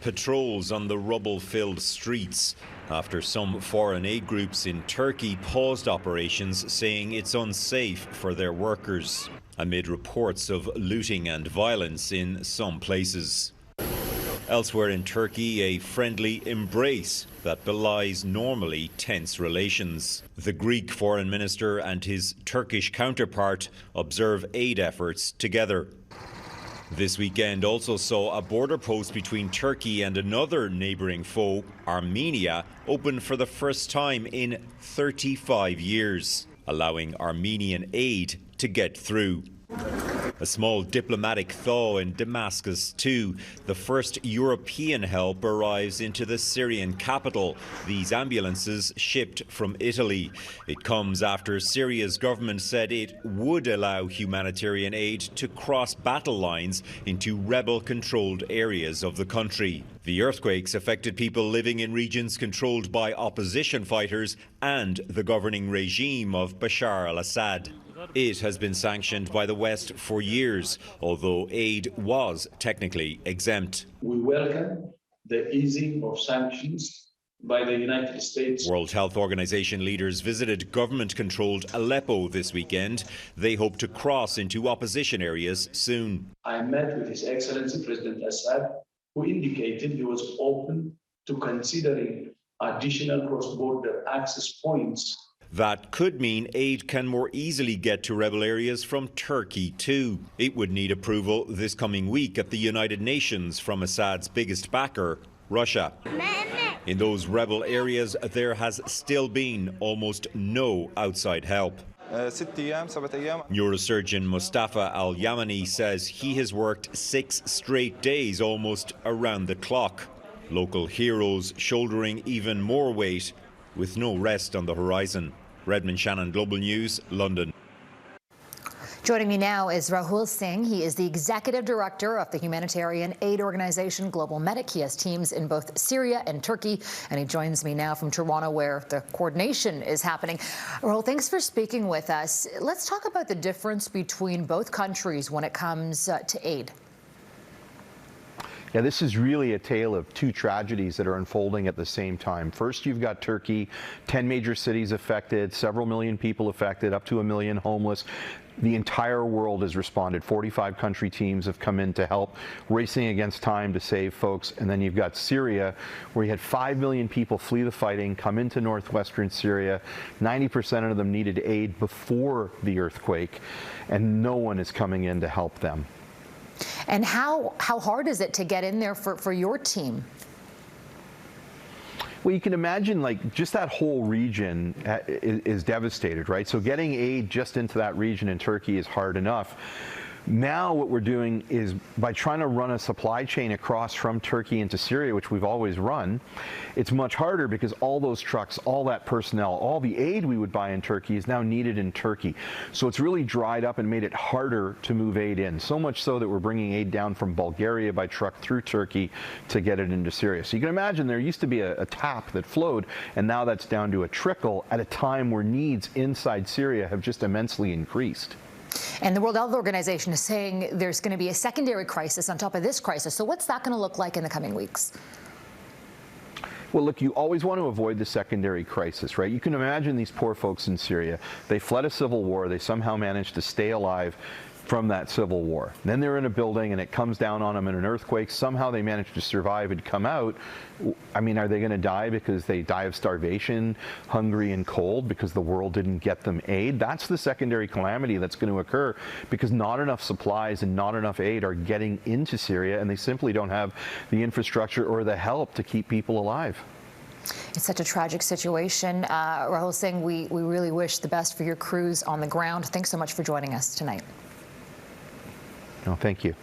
patrols on the rubble-filled streets after some foreign aid groups in Turkey paused operations, saying it's unsafe for their workers, amid reports of looting and violence in some places. Elsewhere in Turkey, a friendly embrace that belies normally tense relations. The Greek foreign minister and his Turkish counterpart observe aid efforts together. This weekend also saw a border post between Turkey and another neighbouring foe, Armenia, open for the first time in 35 years, allowing Armenian aid to get through. A small diplomatic thaw in Damascus too. The first European help arrives into the Syrian capital. These ambulances shipped from Italy. It comes after Syria's government said it would allow humanitarian aid to cross battle lines into rebel-controlled areas of the country. The earthquakes affected people living in regions controlled by opposition fighters and the governing regime of Bashar al-Assad. It has been sanctioned by the West for years, although aid was technically exempt. We welcome the easing of sanctions by the United States. World Health Organization leaders visited government-controlled Aleppo this weekend. They hope to cross into opposition areas soon. I met with His Excellency President Assad, who indicated he was open to considering additional cross-border access points. That could mean aid can more easily get to rebel areas from Turkey too. It would need approval this coming week at the United Nations from Assad's biggest backer, Russia. In those rebel areas, there has still been almost no outside help. Neurosurgeon Mustafa Al-Yamani says he has worked 6 straight days almost around the clock. Local heroes shouldering even more weight with no rest on the horizon. Redmond Shannon, Global News, London. Joining me now is Rahul Singh. He is the executive director of the humanitarian aid organization GlobalMedic. He has teams in both Syria and Turkey, and he joins me now from Toronto, where the coordination is happening. Rahul, thanks for speaking with us. Let's talk about the difference between both countries when it comes to aid. Yeah, this is really a tale of two tragedies that are unfolding at the same time. First, you've got Turkey, 10 major cities affected, several million people affected, up to 1 million homeless. The entire world has responded. 45 country teams have come in to help, racing against time to save folks. And then you've got Syria, where you had 5 million people flee the fighting, come into northwestern Syria. 90% of them needed aid before the earthquake, and no one is coming in to help them. And how hard is it to get in there for your team? Well, you can imagine, like, just that whole region is devastated, right? So getting aid just into that region in Turkey is hard enough. Now what we're doing is, by trying to run a supply chain across from Turkey into Syria, which we've always run, it's much harder because all those trucks, all that personnel, all the aid we would buy in Turkey is now needed in Turkey. So it's really dried up and made it harder to move aid in, so much so that we're bringing aid down from Bulgaria by truck through Turkey to get it into Syria. So you can imagine there used to be a tap that flowed, and now that's down to a trickle at a time where needs inside Syria have just immensely increased. And the World Health Organization is saying there's going to be a secondary crisis on top of this crisis. So what's that going to look like in the coming weeks? Well, look, you always want to avoid the secondary crisis, right? You can imagine these poor folks in Syria. They fled a civil war. They somehow managed to stay alive from that civil war. Then they're in a building and it comes down on them in an earthquake. Somehow they manage to survive and come out. I mean, are they going to die because they die of starvation, hungry and cold because the world didn't get them aid? That's the secondary calamity that's going to occur because not enough supplies and not enough aid are getting into Syria, and they simply don't have the infrastructure or the help to keep people alive. It's such a tragic situation. Rahul Singh, we really wish the best for your crews on the ground. Thanks so much for joining us tonight. No, thank you.